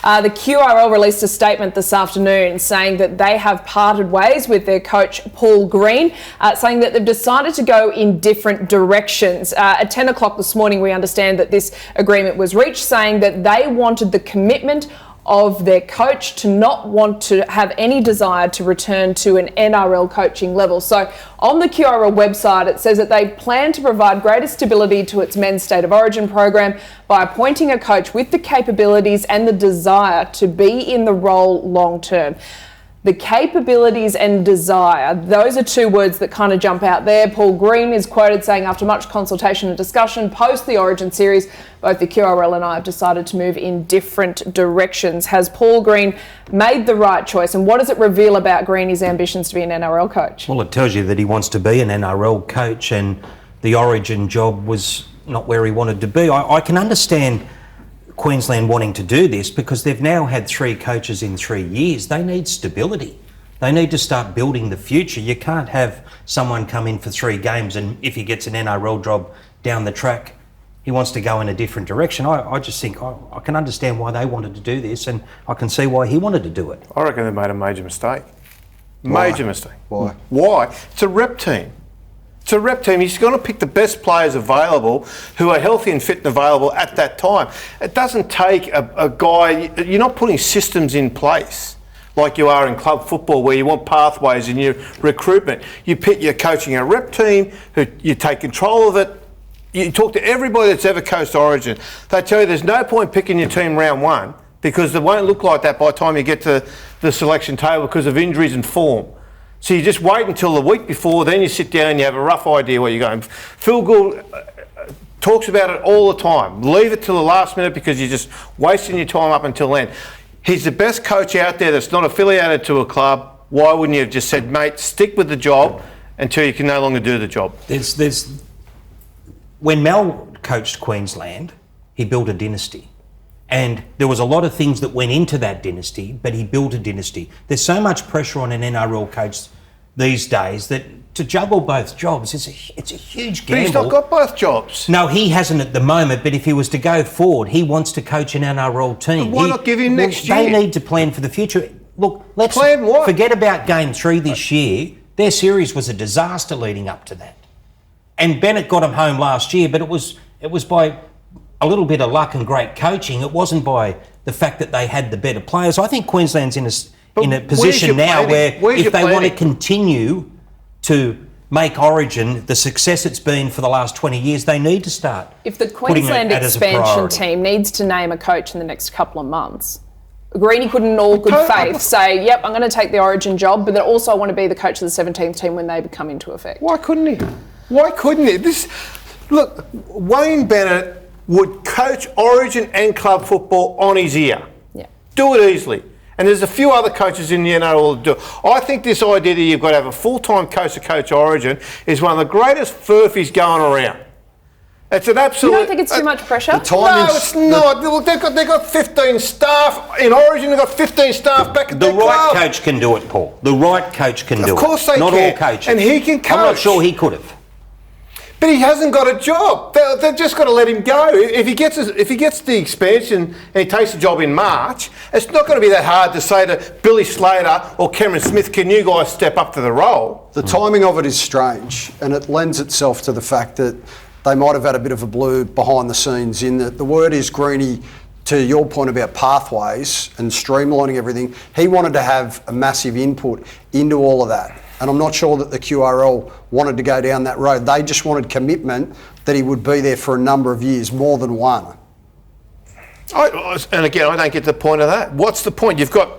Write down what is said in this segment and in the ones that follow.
The QRL released a statement this afternoon saying that they have parted ways with their coach Paul Green, saying that they've decided to go in different directions. At 10 o'clock this morning, we understand that this agreement was reached, saying that they wanted the commitment of their coach to not want to have any desire to return to an NRL coaching level. So on the QRL website, it says that they plan to provide greater stability to its men's State of Origin program by appointing a coach with the capabilities and the desire to be in the role long term. The capabilities and desire, those are two words that kind of jump out there. Paul Green is quoted saying, after much consultation and discussion post the Origin series, both the QRL and I have decided to move in different directions. Has Paul Green made the right choice? And what does it reveal about Greeny's ambitions to be an NRL coach? Well, it tells you that he wants to be an NRL coach, and the Origin job was not where he wanted to be. I can understand Queensland wanting to do this because they've now had 3 coaches in 3 years. They need stability. They need to start building the future. You can't have someone come in for 3 games and if he gets an NRL job down the track, he wants to go in a different direction. I just think I can understand why they wanted to do this, and I can see why he wanted to do it. I reckon they made a major mistake. Why? Mistake. Why? Why? It's a rep team. It's a rep team. He's going to pick the best players available who are healthy and fit and available at that time. It doesn't take a guy... You're not putting systems in place like you are in club football where you want pathways in your recruitment. You're coaching a rep team, who you take control of it. You talk to everybody that's ever coached Origin. They tell you there's no point picking your team round 1 because it won't look like that by the time you get to the selection table because of injuries and form. So you just wait until the week before, then you sit down and you have a rough idea where you're going. Phil Gould talks about it all the time. Leave it till the last minute because you're just wasting your time up until then. He's the best coach out there that's not affiliated to a club. Why wouldn't you have just said, mate, stick with the job until you can no longer do the job? When Mel coached Queensland, he built a dynasty. And there was a lot of things that went into that dynasty, but he built a dynasty. There's so much pressure on an NRL coach these days that to juggle both jobs, it's a huge gamble. But he's not got both jobs. No, he hasn't at the moment, but if he was to go forward, he wants to coach an NRL team. But why not give him next year? They need to plan for the future. Look, let's plan what? Forget about Game 3 this year. Their series was a disaster leading up to that. And Bennett got him home last year, but it was by a little bit of luck and great coaching. It wasn't by the fact that they had the better players. I think Queensland's in a position now where if they want to continue to make Origin the success it's been for the last 20 years, they need to start. If the Queensland expansion team needs to name a coach in the next couple of months, Greeny couldn't in all good faith say, yep, I'm going to take the Origin job, but then also I want to be the coach of the 17th team when they come into effect. Why couldn't he? Why couldn't he? Look, Wayne Bennett would coach Origin and club football on his ear. Yeah. Do it easily. And there's a few other coaches in the NRL that do it. I think this idea that you've got to have a full-time coach to coach Origin is one of the greatest furphies going around. It's an absolute... You don't think it's too much pressure? No, it's not. Look, they've got 15 staff in Origin. They've got 15 staff back at the club. The right coach can do it, Paul. The right coach can do it. Of course they can. Not all coaches. And he can coach. I'm not sure he could have. But he hasn't got a job. They've just got to let him go. If he gets the expansion and he takes the job in March, it's not going to be that hard to say to Billy Slater or Cameron Smith, can you guys step up to the role? The timing of it is strange, and it lends itself to the fact that they might have had a bit of a blue behind the scenes in that the word is Greeny, to your point about pathways and streamlining everything, he wanted to have a massive input into all of that. And I'm not sure that the QRL wanted to go down that road. They just wanted commitment that he would be there for a number of years, more than one. And again, I don't get the point of that. What's the point? You've got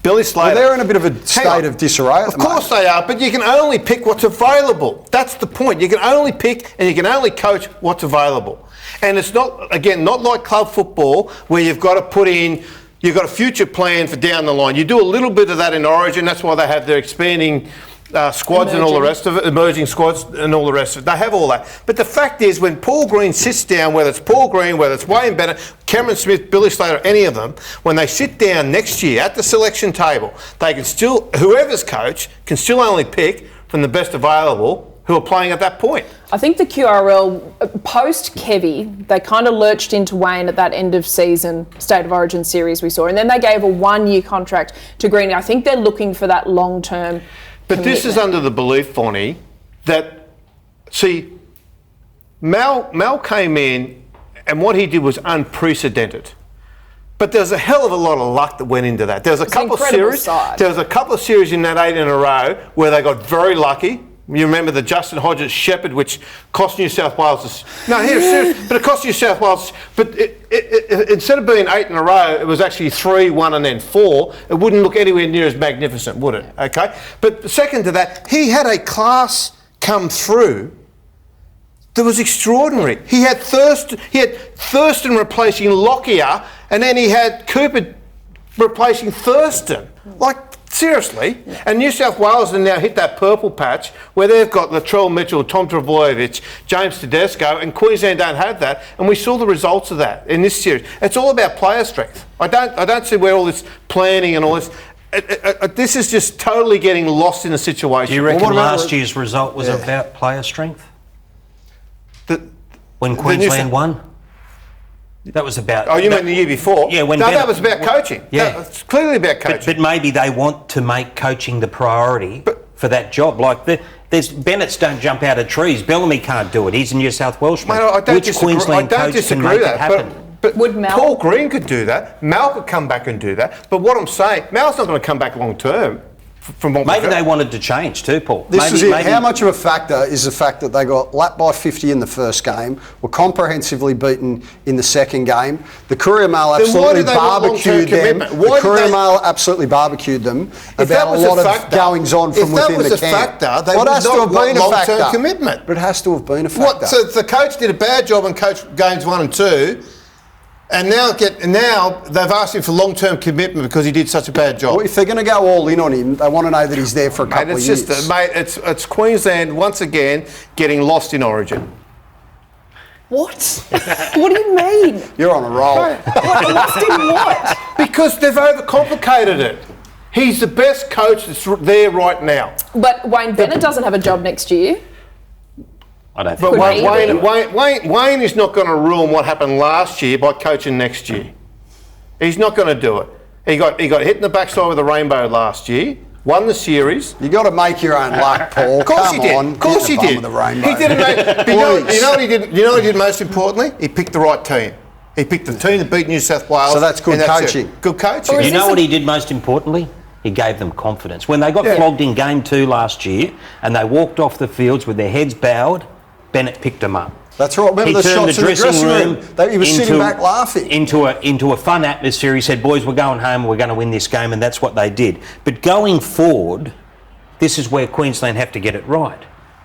Billy Slater. Well, they're in a bit of a state of disarray at the moment. Of course they are, but you can only pick what's available. That's the point. You can only pick and you can only coach what's available. And it's not, again, not like club football where you've got to put in... You've got a future plan for down the line. You do a little bit of that in Origin. That's why they have their expanding squads and all the rest of it, emerging squads and all the rest of it. They have all that. But the fact is, when Paul Green sits down, whether it's Paul Green, whether it's Wayne Bennett, Cameron Smith, Billy Slater, any of them, when they sit down next year at the selection table, they can still, whoever's coach, can still only pick from the best available who are playing at that point. I think the QRL, post-Kevy, they kind of lurched into Wayne at that end of season State of Origin series we saw, and then they gave a 1-year contract to Greeny. I think they're looking for that long-term But this is under the belief, Bonnie, that, see, Mal came in and what he did was unprecedented. But there's a hell of a lot of luck that went into that. There's a couple of series. There was a couple of series in that 8 in a row where they got very lucky. You remember the Justin Hodges Shepherd, which cost New South Wales. But it cost New South Wales. But instead of being 8 in a row, it was actually 3, 1, and then 4. It wouldn't look anywhere near as magnificent, would it? Okay. But second to that, he had a class come through that was extraordinary. He had Thurston replacing Lockyer, and then he had Cooper replacing Thurston. Like, seriously. Yeah. And New South Wales have now hit that purple patch where they've got Latrell Mitchell, Tom Trbojevic, James Tedesco, and Queensland don't have that. And we saw the results of that in this series. It's all about player strength. I don't see where all this planning and all this. This is just totally getting lost in the situation. Do you reckon last year's result was about player strength? When Queensland won? That was about... Oh, you mean the year before? Yeah. That was about coaching. Yeah. It's clearly about coaching. But maybe they want to make coaching the priority for that job. Like, there's Bennett's don't jump out of trees. Bellamy can't do it. He's a New South Welshman. Mate, Which Queensland coach can make it happen? But would Mal? Paul Green could do that. Mal could come back and do that. But what I'm saying, Mal's not going to come back long term. Maybe they wanted to change too, Paul. This is it. How much of a factor is the fact that they got lapped by 50 in the first game, were comprehensively beaten in the second game? The Courier Mail absolutely barbecued them. The Courier Mail absolutely barbecued them about a lot of goings on from within the camp. If that was a factor, they would not want long-term commitment. But it has to have been a factor. So the coach did a bad job and coached games 1 and 2. And now they've asked him for long-term commitment because he did such a bad job. Well, if they're going to go all in on him, they want to know that he's there for a couple of years. It's Queensland once again getting lost in Origin. What? What do you mean? You're on a roll. Lost in what? Because they've overcomplicated it. He's the best coach that's there right now. But Wayne Bennett doesn't have a job next year. I don't think. But Wayne is not going to ruin what happened last year by coaching next year. He's not going to do it. He got hit in the backside with a rainbow last year. Won the series. You got to make your own luck, Paul. Of course he did. Of course he did. He didn't. You know what he did? You know what he did most importantly? He picked the right team. He picked the team that beat New South Wales. So that's good coaching. Good coaching. You know what he did most importantly? He gave them confidence. When they got flogged in Game 2 last year and they walked off the fields with their heads bowed, Bennett picked them up. That's right. Remember the shots in the dressing room? He was sitting back laughing. Into a fun atmosphere. He said, boys, we're going home, we're going to win this game, and that's what they did. But going forward, this is where Queensland have to get it right.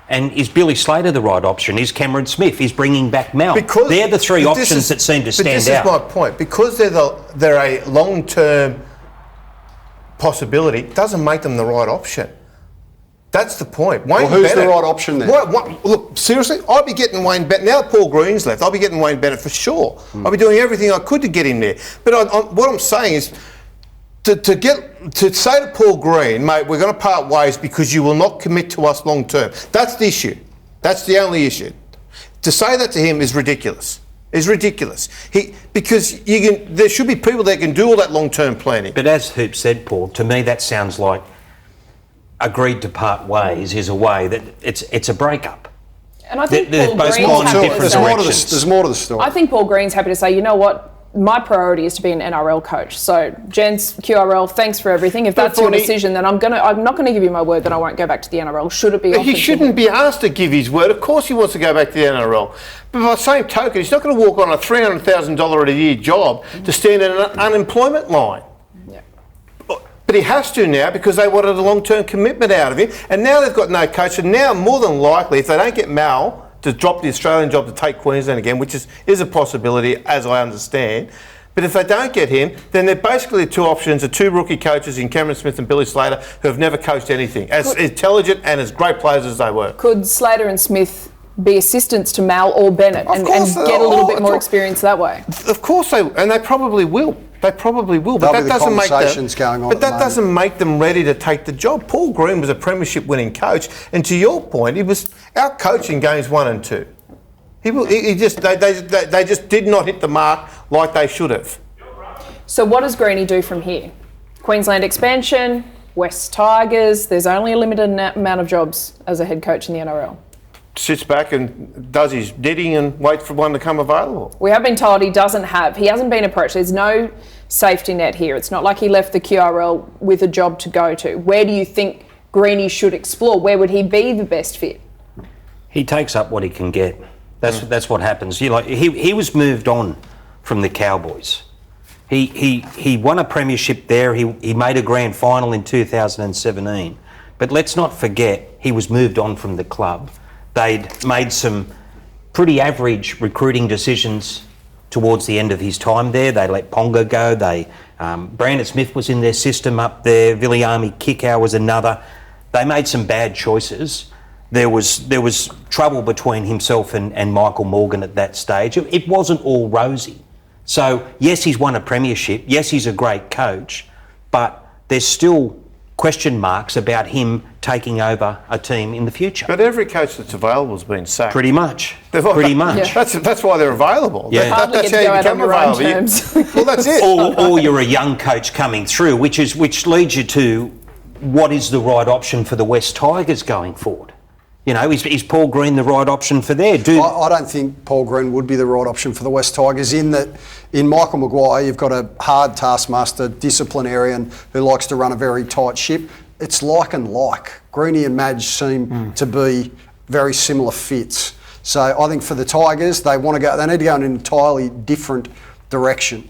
And is Billy Slater the right option? Is Cameron Smith? Is bringing back Mal? They're the three options that seem to stand out. But this is my point. Because they're a long-term possibility, it doesn't make them the right option. That's the point. Who's the right option then? Look, seriously, I'd be getting Wayne Bennett. Now that Paul Green's left, I'll be getting Wayne Bennett for sure. I'll be doing everything I could to get him there. But what I'm saying is, to say to Paul Green, mate, we're going to part ways because you will not commit to us long term. That's the issue. That's the only issue. To say that to him is ridiculous. It's ridiculous. Because there should be people that can do all that long term planning. But as Hoop said, Paul, to me that sounds like agreed to part ways is a way that it's a breakup. And I think Paul Green's happy to say, there's more to the story. I think Paul Green's happy to say, you know what, my priority is to be an NRL coach. So, gents, QRL, thanks for everything. If that's your decision, then I'm not going to give you my word that I won't go back to the NRL. Should it be offered? He shouldn't be asked to give his word. Of course he wants to go back to the NRL. But by the same token, he's not going to walk on a $300,000 a year job to stand in an unemployment line. But he has to now because they wanted a long-term commitment out of him. And now they've got no coach. And now, more than likely, if they don't get Mal to drop the Australian job to take Queensland again, which is a possibility, as I understand. But if they don't get him, then they're basically two options, are two rookie coaches in Cameron Smith and Billy Slater who have never coached anything, as intelligent and as great players as they were. Could Slater and Smith be assistants to Mal or Bennett and get a little bit more experience that way? Of course they, and they probably will. They probably will, but There'll that be the doesn't make conversations going on But at the that doesn't moment. make them ready to take the job. Paul Green was a premiership-winning coach, and to your point, he was out coaching games 1 and 2. They just did not hit the mark like they should have. So what does Greeny do from here? Queensland expansion, West Tigers. There's only a limited amount of jobs as a head coach in the NRL. Sits back and does his knitting and waits for one to come available. We have been told he hasn't been approached. There's no safety net here. It's not like he left the QRL with a job to go to. Where do you think Greeny should explore? Where would he be the best fit? He takes up what he can get. That's what happens. He was moved on from the Cowboys. He won a premiership there. He made a grand final in 2017. But let's not forget, he was moved on from the club. They'd made some pretty average recruiting decisions towards the end of his time there. They let Ponga go. Brandon Smith was in their system up there. Viliami Kikau was another. They made some bad choices. There was trouble between himself and Michael Morgan at that stage. It wasn't all rosy. So yes, he's won a premiership. Yes, he's a great coach, but there's still question marks about him taking over a team in the future. But every coach that's available has been sacked. Pretty much. Pretty much. Yeah. That's why they're available. Yeah. Hardly That's get to how you go out become on your own available. terms. Well, that's it. or you're a young coach coming through, which leads you to what is the right option for the West Tigers going forward? You know, is Paul Green the right option for there? I don't think Paul Green would be the right option for the West Tigers, in that in Michael Maguire you've got a hard taskmaster, disciplinarian who likes to run a very tight ship. It's like and like. Greeny and Madge seem to be very similar fits. So I think for the Tigers, they need to go in an entirely different direction.